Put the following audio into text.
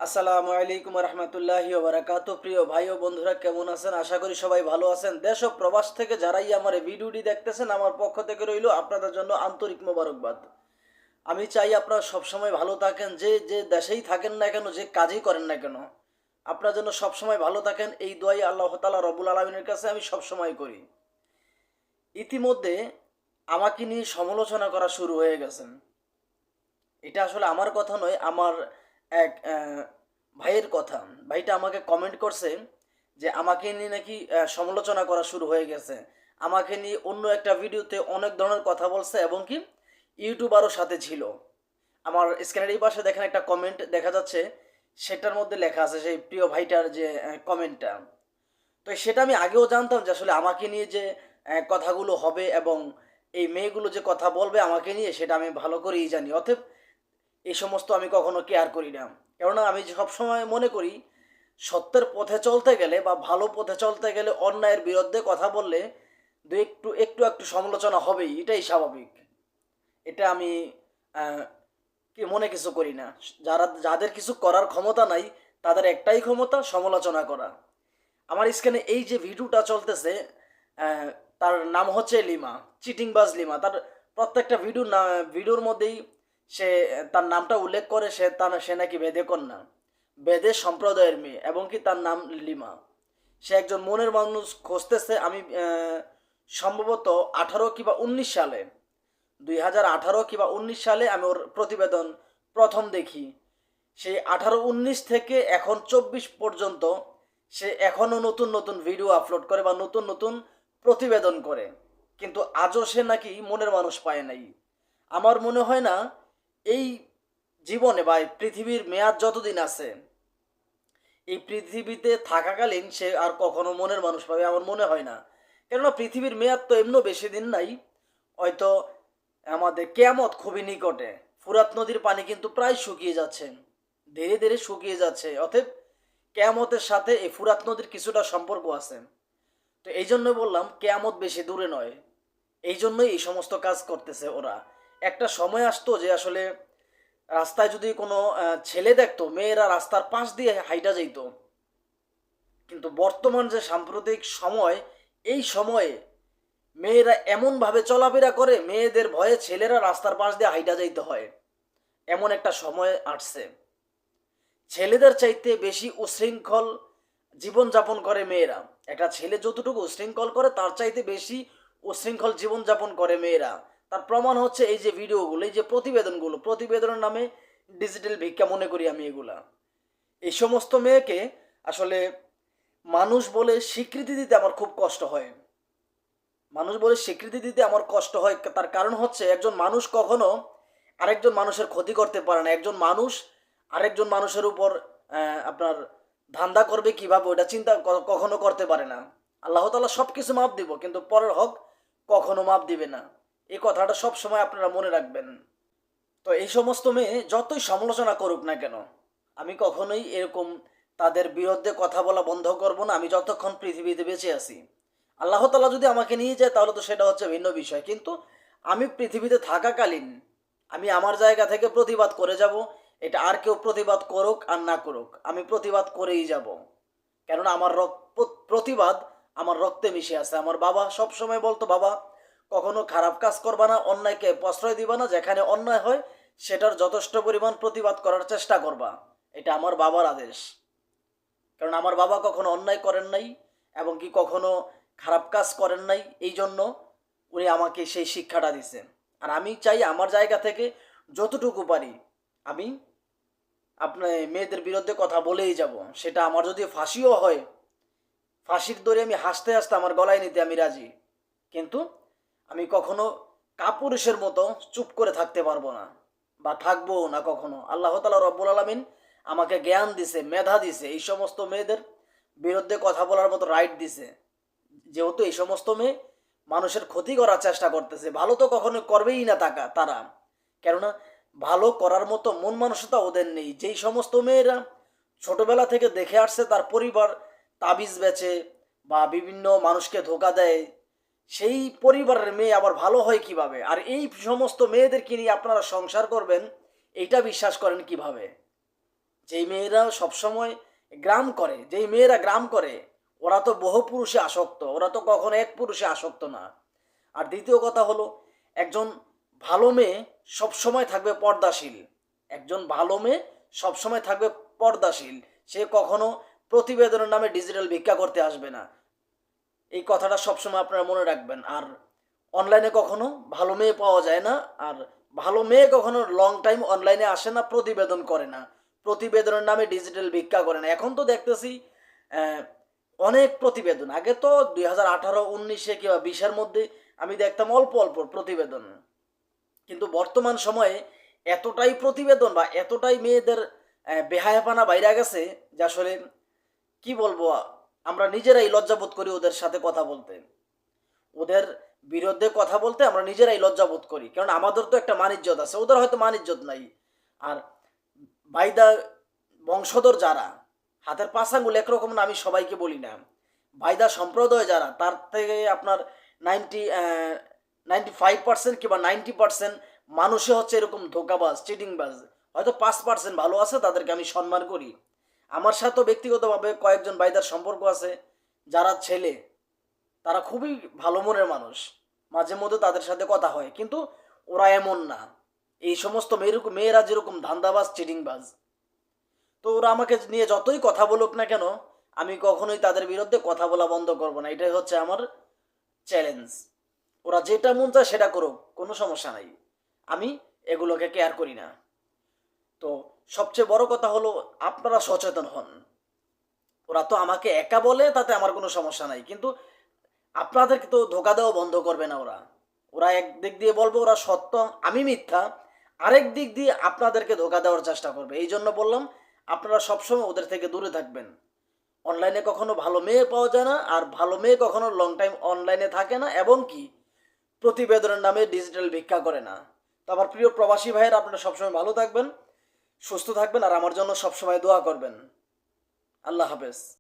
আসসালামু আলাইকুম রহমতুল্লাহি ওবরাকাতু। প্রিয় ভাই ও বন্ধুরা, কেমন আছেন? আশা করি সবাই ভালো আছেন। দেশ ও প্রবাস থেকে যারাই আমার এই ভিডিওটি দেখতেছেন, আমার পক্ষ থেকে রইল আপনাদের জন্য আন্তরিক মোবারকবাদ। আমি চাই আপনারা সবসময় ভালো থাকেন, যে যে দেশেই থাকেন না কেন, যে কাজই করেন না কেন, আপনার জন্য সবসময় ভালো থাকেন, এই দোয়াই আল্লাহ তাআলা রব্বুল আলামিনের কাছে আমি সবসময় করি। ইতিমধ্যে আমাকে নিয়ে সমালোচনা করা শুরু হয়ে গেছেন। এটা আসলে আমার কথা নয়, আমার এক ভাইয়ের কথা। ভাইটা আমাকে কমেন্ট করছে যে আমাকে নিয়ে নাকি সমালোচনা করা শুরু হয়ে গেছে। আমাকে নিয়ে অন্য একটা ভিডিওতে অনেক ধরনের কথা বলছে, এবং কি ইউটিউবারও সাথে ছিল। আমার স্ক্রিনের এই পাশে দেখেন একটা কমেন্ট দেখা যাচ্ছে, সেটার মধ্যে লেখা আছে সেই প্রিয় ভাইটার যে কমেন্টটা। তো সেটা আমি আগেও জানতাম যে আসলে আমাকে নিয়ে যে কথাগুলো হবে এবং এই মেয়েগুলো যে কথা বলবে আমাকে নিয়ে, সেটা আমি ভালো করেই জানি। অতএব এই সমস্ত আমি কখনো কেয়ার করি না। কেননা আমি সবসময় মনে করি, সত্যের পথে চলতে গেলে বা ভালো পথে চলতে গেলে অন্যায়ের বিরুদ্ধে কথা বললে দু একটু একটু একটু সমালোচনা হবেই, এটাই স্বাভাবিক। এটা আমি আহ, কি মনে কিছু করি না। যাদের কিছু করার ক্ষমতা নাই, তাদের একটাই ক্ষমতা, সমালোচনা করা। আমার স্ক্রিনে এই যে ভিডিওটা চলতেছে, আহ, তার নাম হচ্ছে লিমা, চিটিংবাজ লিমা। তার প্রত্যেকটা ভিডিওর মধ্যেই সে তার নামটা উল্লেখ করে, সে নাকি বেদে কন্যা, বেদে সম্প্রদায়ের মেয়ে, এবং কি তার নাম লিমা। সে একজন মনের মানুষ খুঁজতেছে। আমি সম্ভবত 18 কিংবা 19 সালে, 2018 কিংবা 19 সালে আমি ওর প্রতিবেদন প্রথম দেখি। সেই 18-19 থেকে এখন 24 পর্যন্ত সে এখনও নতুন নতুন ভিডিও আপলোড করে বা নতুন নতুন প্রতিবেদন করে, কিন্তু আজও সে নাকি মনের মানুষ পায় নাই। আমার মনে হয় না এই জীবনে বা এই পৃথিবীর মেয়াদ যতদিন আছে, এই পৃথিবীতে থাকাকালীন সে আর কখনো মনের মানুষ পাবে আমার মনে হয় না। কেননা পৃথিবীর মেয়াদ তো এমনও বেশি দিন নাই। হয়তো আমাদের কেয়ামত খুবই নিকটে। ফুরাত নদীর পানি কিন্তু প্রায় শুকিয়ে যাচ্ছে, ধীরে ধীরে শুকিয়ে যাচ্ছে। অতএব কেয়ামতের সাথে এই ফুরাত নদীর কিছুটা সম্পর্ক আছে। তো এই জন্য বললাম কেয়ামত বেশি দূরে নয়। এই জন্যই এই সমস্ত কাজ করতেছে ওরা। একটা সময় আসতো যে আসলে রাস্তায় যদি কোনো ছেলে দেখতো, মেয়েরা রাস্তার পাশ দিয়ে হাইটা যেত। কিন্তু বর্তমান যে সাম্প্রতিক সময়, এই সময়ে মেয়েরা এমনভাবে চলাফেরা করে, মেয়েদের ভয়ে ছেলেরা রাস্তার পাশ দিয়ে হাইটা যাইতে হয়। এমন একটা সময় আসছে। ছেলেদের চাইতে বেশি উশৃঙ্খল জীবনযাপন করে মেয়েরা। একটা ছেলে যতটুকু উশৃঙ্খল করে, তার চাইতে বেশি উশৃঙ্খল জীবনযাপন করে মেয়েরা। তার প্রমাণ হচ্ছে এই যে ভিডিওগুলো, এই যে প্রতিবেদনগুলো, প্রতিবেদনের নামে ডিজিটাল ভিক্ষা মনে করি আমি এগুলা। এই সমস্ত মেয়েকে আসলে মানুষ বলে স্বীকৃতি দিতে আমার খুব কষ্ট হয়। মানুষ বলে স্বীকৃতি দিতে আমার কষ্ট হয়। তার কারণ হচ্ছে, একজন মানুষ কখনো আরেকজন মানুষের ক্ষতি করতে পারে না। একজন মানুষ আরেকজন মানুষের উপর আপনার ধান্দা করবে কিভাবে, ওটা চিন্তা কখনো করতে পারে না। আল্লাহ তাআলা সব কিছু মাপ দিব, কিন্তু পরের হক কখনো মাপ দিবে না। এই কথাটা সব সময় আপনারা মনে রাখবেন। তো এই সমস্ত মেয়ে যতই সমালোচনা করুক না কেন, আমি কখনোই এরকম তাদের বিরুদ্ধে কথা বলা বন্ধ করব না, আমি যতক্ষণ পৃথিবীতে বেঁচে আছি। আল্লাহ তাআলা যদি আমাকে নিয়ে যায় তাহলে তো সেটা হচ্ছে ভিন্ন বিষয়, কিন্তু আমি পৃথিবীতে থাকাকালীন আমি আমার জায়গা থেকে প্রতিবাদ করে যাব। এটা আর কেউ প্রতিবাদ করুক আর না করুক, আমি প্রতিবাদ করেই যাব। কেননা আমার প্রতিবাদ আমার রক্তে মিশে আছে। আমার বাবা সব সময় বলতো, বাবা কখনো খারাপ কাজ করবা না, অন্যায়কে প্রশ্রয় দিবা না, যেখানে অন্যায় হয় সেটার যথেষ্ট পরিমাণ প্রতিবাদ করার চেষ্টা করবা। এটা আমার বাবার আদেশ। কারণ আমার বাবা কখনো অন্যায় করেন নাই, এবং কি কখনো খারাপ কাজ করেন নাই। এই জন্য উনি আমাকে সেই শিক্ষাটা দিছেন। আর আমি চাই আমার জায়গা থেকে যতটুকু পারি আমি আপনার মেয়েদের বিরুদ্ধে কথা বলেই যাব। সেটা আমার যদি ফাঁসিও হয়, ফাঁসির দড়ি আমি হাসতে হাসতে আমার গলায় নিতে আমি রাজি। কিন্তু আমি কখনো কাপুরুষের মতো চুপ করে থাকতে পারবো না, বা থাকবো না কখনো। আল্লাহ তাআলা রব্বুল আলামিন আমাকে জ্ঞান দিছে, মেধা দিছে, এই সমস্ত মেয়েদের বিরুদ্ধে কথা বলার মতো রাইট দিছে। যেহেতু এই সমস্ত মেয়ে মানুষের ক্ষতি করার চেষ্টা করতেছে, ভালো তো কখনো করবেই না তারা। কেননা ভালো করার মতো মন মানসিকতা ওদের নেই। যেই সমস্ত মেয়েরা ছোটবেলা থেকে দেখে আসছে তার পরিবার তাবিজ বেচে বা বিভিন্ন মানুষকে ধোকা দেয়, সেই পরিবারের মেয়ে আবার ভালো হয় কিভাবে? আর এই সমস্ত মেয়েদেরকে নিয়ে আপনারা সংসার করবেন, এইটা বিশ্বাস করেন কিভাবে? যেই মেয়েরা সবসময় গ্রাম করে, যেই মেয়েরা গ্রাম করে, ওরা তো বহু পুরুষে আসক্ত, ওরা তো কখনো এক পুরুষে আসক্ত না। আর দ্বিতীয় কথা হলো, একজন ভালো মেয়ে সবসময় থাকবে পর্দাশীল। একজন ভালো মেয়ে সবসময় থাকবে পর্দাশীল। সে কখনো প্রতিবেদনের নামে ডিজিটাল ভিক্ষা করতে আসবে না। এই কথাটা সবসময় আপনারা মনে রাখবেন। আর অনলাইনে কখনো ভালো মেয়ে পাওয়া যায় না। আর ভালো মেয়ে কখনো লং টাইম অনলাইনে আসে না, প্রতিবেদন করে না, প্রতিবেদনের নামে ডিজিটাল ভিক্ষা করে না। এখন তো দেখতেছি অনেক প্রতিবেদন। আগে তো 2018-19 কিংবা 20-এর মধ্যে আমি দেখতাম অল্প অল্প প্রতিবেদন, কিন্তু বর্তমান সময়ে এতটাই প্রতিবেদন বা এতটাই মেয়েদের বেহায়াপনা বাইরে গেছে যে আসলে কি বলবো, আমরা নিজেরাই লজ্জাবোধ করি ওদের সাথে কথা বলতে, ওদের বিরুদ্ধে কথা বলতে আমরা নিজেরাই লজ্জাবোধ করি। কারণ আমাদের তো একটা মানিজ্যত আছে, ওদের হয়তো মানিজ্যত নাই। আর বাইদা বংশধর যারা, হাতের পাঁচ আঙ্গুল একরকম না, আমি সবাইকে বলি না, বাইদা সম্প্রদায় যারা, তার থেকে আপনার 95% কিংবা 90% মানুষে হচ্ছে এরকম ধোকাবাজ, চিটিংবাজ। হয়তো 5% ভালো আছে, তাদেরকে আমি সম্মান করি। আমার সাথেও ব্যক্তিগতভাবে কয়েকজন বাইদার সম্পর্ক আছে, যারা ছেলে, তারা খুবই ভালো মনের মানুষ, মাঝে মধ্যে তাদের সাথে কথা হয়, কিন্তু ওরা এমন না। এই সমস্ত মেয়েরা যেরকম ধান্দাবাজ, চিটিংবাজ, তো ওরা আমাকে নিয়ে যতই কথা বলুক না কেন, আমি কখনোই তাদের বিরুদ্ধে কথা বলা বন্ধ করব না। এটাই হচ্ছে আমার চ্যালেঞ্জ। ওরা যেটা মন চায় সেটা করুক, কোনো সমস্যা নাই, আমি এগুলোকে কেয়ার করি না। তো সবচেয়ে বড় কথা হলো, আপনারা সচেতন হন। ওরা তো আমাকে একা বলে, তাতে আমার কোনো সমস্যা নাই, কিন্তু আপনাদেরকে তো ধোকা দেওয়া বন্ধ করবে না ওরা। ওরা এক দিক দিয়ে বলবে ওরা সত্য, আমি মিথ্যা, আরেক দিক দিয়ে আপনাদেরকে ধোকা দেওয়ার চেষ্টা করবে। এই জন্য বললাম, আপনারা সবসময় ওদের থেকে দূরে থাকবেন। অনলাইনে কখনো ভালো মেয়ে পাওয়া যায় না, আর ভালো মেয়ে কখনো লং টাইম অনলাইনে থাকে না, এবং কি প্রতিবেদনের নামে ডিজিটাল ভিক্ষা করে না। তো আমার প্রিয় প্রবাসী ভাইয়ের, আপনারা সবসময় ভালো থাকবেন, সুস্থ থাকবেন, আর আমার জন্য সবসময় দোয়া করবেন। আল্লাহ হাফেজ।